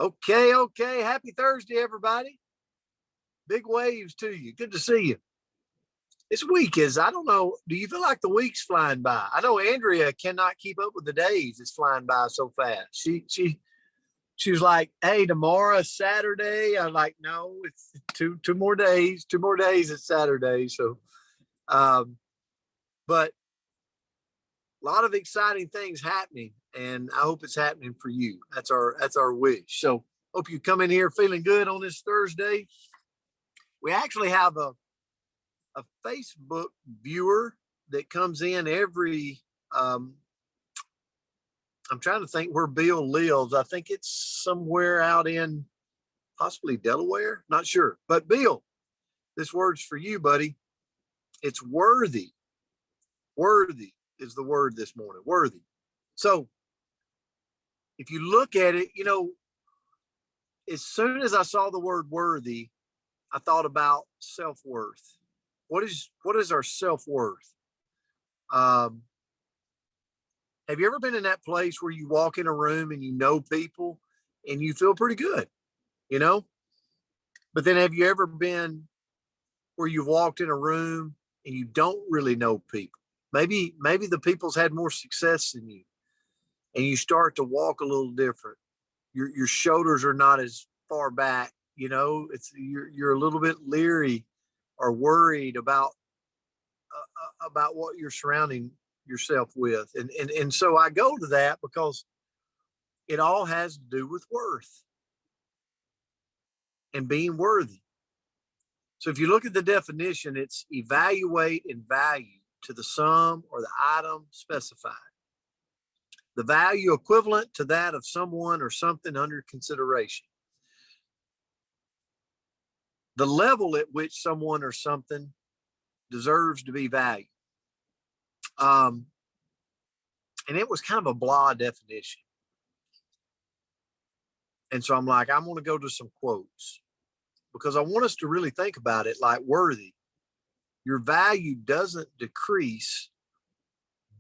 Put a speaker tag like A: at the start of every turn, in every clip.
A: Okay, okay. Happy Thursday, everybody. Big waves to you. Good to see you. This week is, I don't know, do you feel like the week's flying by? I know Andrea cannot keep up with the days. It's flying by so fast. She was like, hey, tomorrow's Saturday. I'm like, no, it's two more days. 2 more days, it's Saturday. So but a lot of exciting things happening, and I hope it's happening for you. That's our wish. So hope you come in here feeling good on this Thursday. We actually have a Facebook viewer that comes in every I'm trying to think where Bill lives. I think it's somewhere out in possibly Delaware, not sure. But Bill, this word's for you, buddy. It's worthy. Worthy is the word this morning. Worthy. So if you look at it, as soon as I saw the word worthy, I thought about self-worth. What is our self-worth? Have you ever been in that place where you walk in a room and you know people and you feel pretty good, you know? But then have you ever been where you've walked in a room and you don't really know people? Maybe the people's had more success than you, and you start to walk a little different. Your shoulders are not as far back, it's you're a little bit leery or worried about what you're surrounding yourself with. And so I go to that because it all has to do with worth and being worthy. So if you look at the definition, it's evaluate and value to the sum or the item specified. The value equivalent to that of someone or something under consideration. The level at which someone or something deserves to be valued. And it was kind of a blah definition. And so I'm like, I'm going to go to some quotes because I want us to really think about it like worthy. Your value doesn't decrease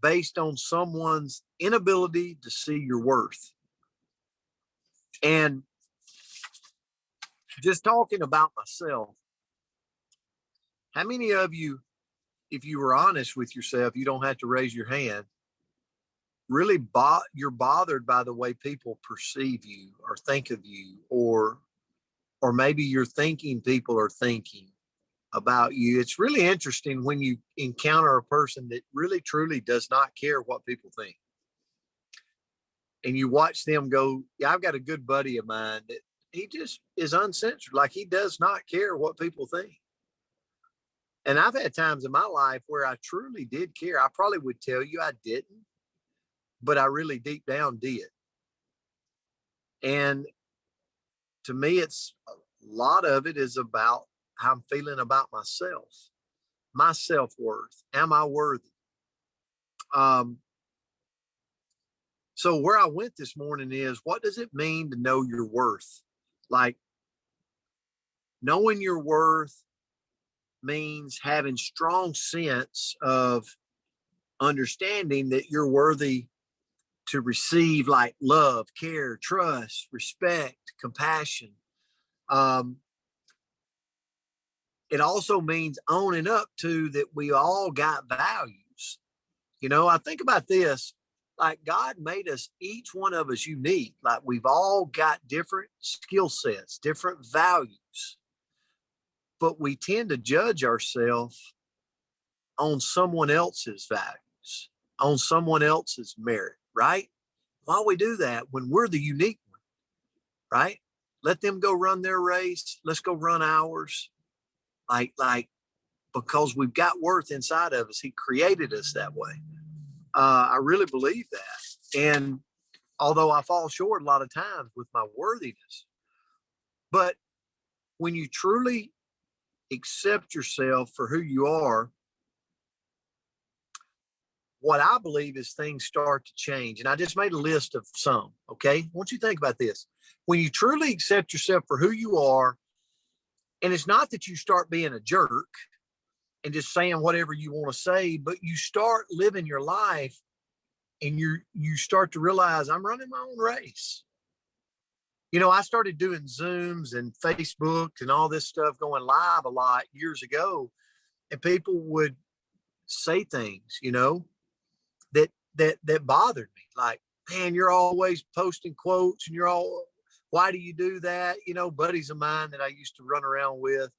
A: based on someone's inability to see your worth. And just talking about myself, how many of you, if you were honest with yourself, you don't have to raise your hand, really you're bothered by the way people perceive you or think of you, or maybe you're thinking people are thinking about you. It's really interesting when you encounter a person that really truly does not care what people think, and you watch them go. Yeah, I've got a good buddy of mine that he just is uncensored, like he does not care what people think. And I've had times in my life where I truly did care. I probably would tell you I didn't, but I really deep down did. And to me, it's a lot of it is about how I'm feeling about myself, my self-worth. Am I worthy? So where I went this morning is, what does it mean to know your worth? Like, knowing your worth means having strong sense of understanding that you're worthy to receive like love, care, trust, respect, compassion. It also means owning up to that we all got values. I think about this, like God made us, each one of us unique. Like we've all got different skill sets, different values, but we tend to judge ourselves on someone else's values, on someone else's merit, right? Why we do that when we're the unique one, right? Let them go run their race. Let's go run ours. Like, because we've got worth inside of us. He created us that way. I really believe that. And although I fall short a lot of times with my worthiness, but when you truly accept yourself for who you are, what I believe is things start to change. And I just made a list of some, okay? I want you to think about this. When you truly accept yourself for who you are, and it's not that you start being a jerk and just saying whatever you want to say, but you start living your life and you start to realize I'm running my own race. I started doing Zooms and Facebook and all this stuff going live a lot years ago, and people would say things, that bothered me. Like, man, you're always posting quotes and why do you do that? Buddies of mine that I used to run around with.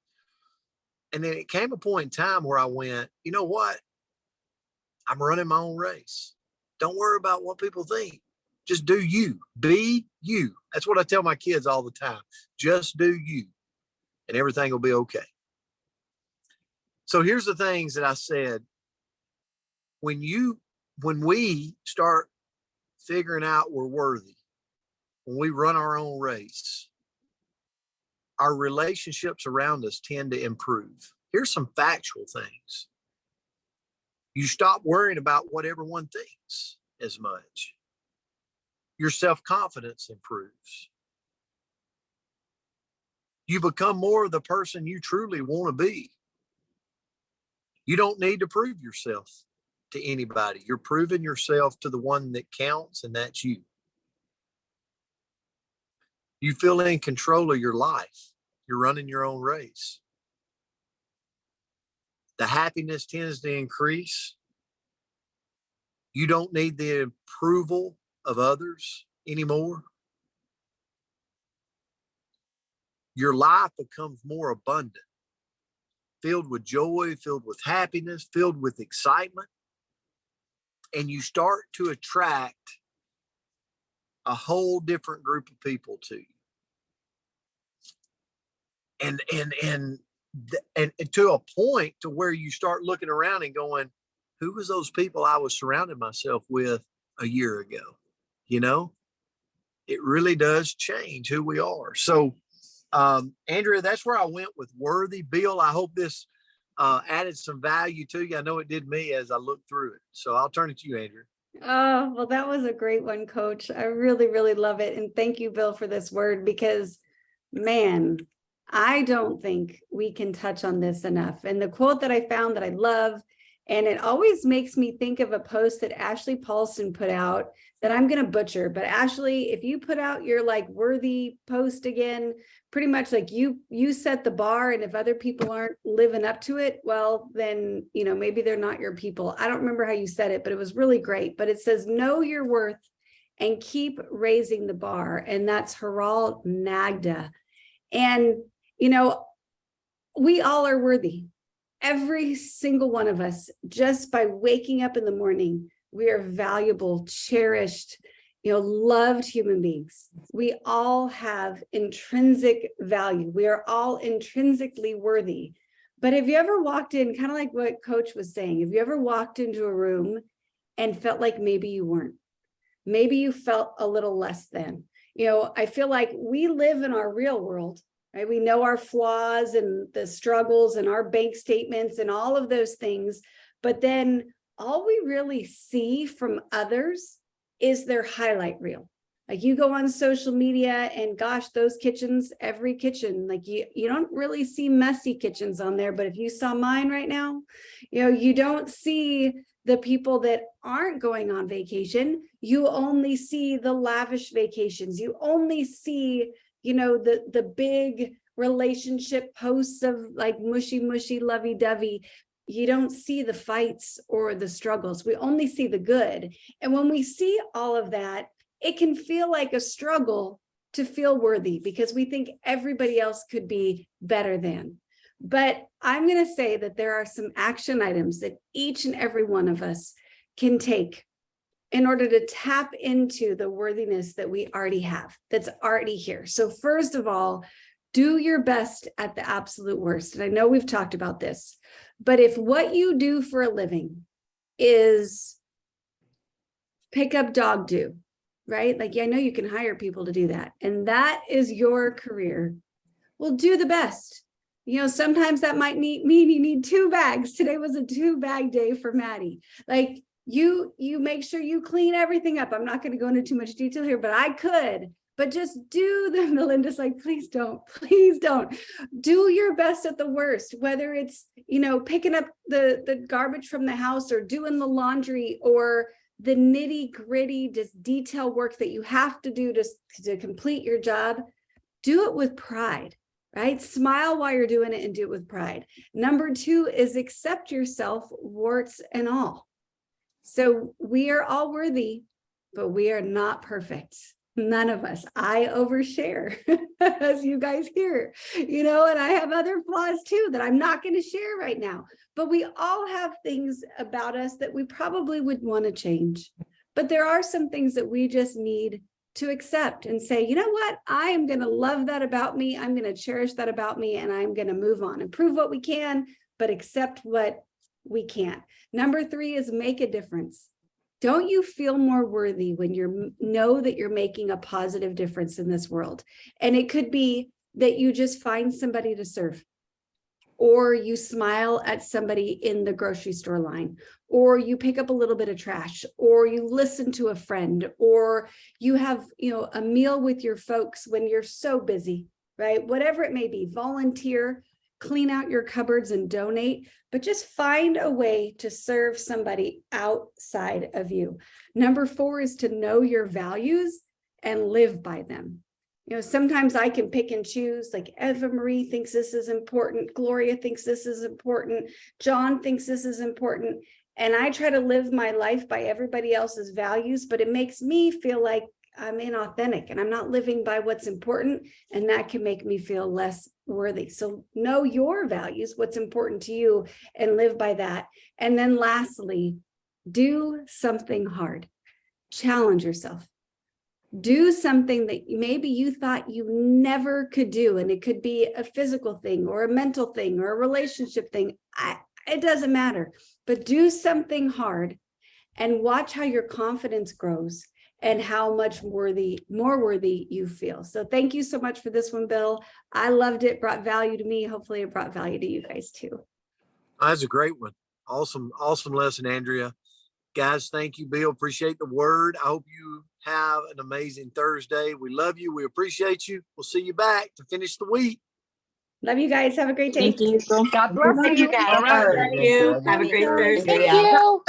A: And then it came a point in time where I went, you know what? I'm running my own race. Don't worry about what people think. Just do you. Be you. That's what I tell my kids all the time. Just do you, and everything will be okay. So here's the things that I said. When we start figuring out we're worthy, when we run our own race, our relationships around us tend to improve. Here's some factual things. You stop worrying about what everyone thinks as much. Your self-confidence improves. You become more of the person you truly want to be. You don't need to prove yourself to anybody. You're proving yourself to the one that counts, and that's you. You feel in control of your life. You're running your own race. The happiness tends to increase. You don't need the approval of others anymore. Your life becomes more abundant, filled with joy, filled with happiness, filled with excitement. And you start to attract a whole different group of people to you. And to a point to where you start looking around and going, who was those people I was surrounding myself with a year ago? It really does change who we are. So, Andrea, that's where I went with worthy. Bill, I hope this added some value to you. I know it did me as I looked through it. So I'll turn it to you, Andrea.
B: Oh, well, that was a great one, Coach. I really, really love it. And thank you, Bill, for this word, because, man, I don't think we can touch on this enough. And the quote that I found that I love, and it always makes me think of a post that Ashley Paulson put out that I'm going to butcher. But Ashley, if you put out your worthy post again, pretty much you set the bar, and if other people aren't living up to it, well, then, maybe they're not your people. I don't remember how you said it, but it was really great. But it says, know your worth and keep raising the bar. And that's Haral Nagda. And, we all are worthy. Every single one of us, just by waking up in the morning, we are valuable, cherished, loved human beings. We all have intrinsic value. We are all intrinsically worthy. But have you ever walked in, kind of like what Coach was saying, have you ever walked into a room and felt like maybe you weren't? Maybe you felt a little less than. I feel like we live in our real world, right? We know our flaws and the struggles and our bank statements and all of those things. But then all we really see from others is their highlight reel. You go on social media and gosh, those kitchens, every kitchen, you don't really see messy kitchens on there. But if you saw mine right now, you don't see the people that aren't going on vacation. You only see the lavish vacations. You only see, the big relationship posts of mushy, lovey-dovey. You don't see the fights or the struggles. We only see the good. And when we see all of that, it can feel like a struggle to feel worthy because we think everybody else could be better than. But I'm going to say that there are some action items that each and every one of us can take in order to tap into the worthiness that we already have, that's already here. So first of all, do your best at the absolute worst. And I know we've talked about this, but if what you do for a living is pick up dog do, right? I know you can hire people to do that, and that is your career. Well, do the best. Sometimes that might mean you need 2 bags. Today was a 2-bag day for Maddie. You make sure you clean everything up. I'm not going to go into too much detail here, but I could. But just do the, Melinda's please don't do your best at the worst, whether it's, picking up the garbage from the house or doing the laundry or the nitty gritty, just detail work that you have to do to complete your job, do it with pride, right? Smile while you're doing it and do it with pride. Number 2 is accept yourself, warts and all. So we are all worthy, but we are not perfect. None of us. I overshare, as you guys hear, and I have other flaws too that I'm not going to share right now. But we all have things about us that we probably would want to change. But there are some things that we just need to accept and say, you know what? I am going to love that about me. I'm going to cherish that about me, and I'm going to move on, improve what we can, but accept what we can't. Number 3 is make a difference. Don't you feel more worthy when you know that you're making a positive difference in this world? And it could be that you just find somebody to serve, or you smile at somebody in the grocery store line, or you pick up a little bit of trash, or you listen to a friend, or you have, a meal with your folks when you're so busy, right? Whatever it may be, volunteer, clean out your cupboards and donate, but just find a way to serve somebody outside of you. Number 4 is to know your values and live by them. Sometimes I can pick and choose, like Eva Marie thinks this is important, Gloria thinks this is important, John thinks this is important, and I try to live my life by everybody else's values, but it makes me feel like I'm inauthentic and I'm not living by what's important, and that can make me feel less worthy. So know your values, what's important to you, and live by that. And then lastly, do something hard. Challenge yourself. Do something that maybe you thought you never could do, and it could be a physical thing or a mental thing or a relationship thing. It doesn't matter, but do something hard and watch how your confidence grows and how much more worthy you feel. So thank you so much for this one, Bill. I loved it, brought value to me. Hopefully it brought value to you guys too.
A: That's a great one. Awesome lesson, Andrea. Guys, thank you, Bill. Appreciate the word. I hope you have an amazing Thursday. We love you. We appreciate you. We'll see you back to finish the week.
B: Love you guys. Have a great day.
C: Thank you.
D: God bless you guys.
C: All right.
D: Thank you. Have a great Thursday.
C: Thank you.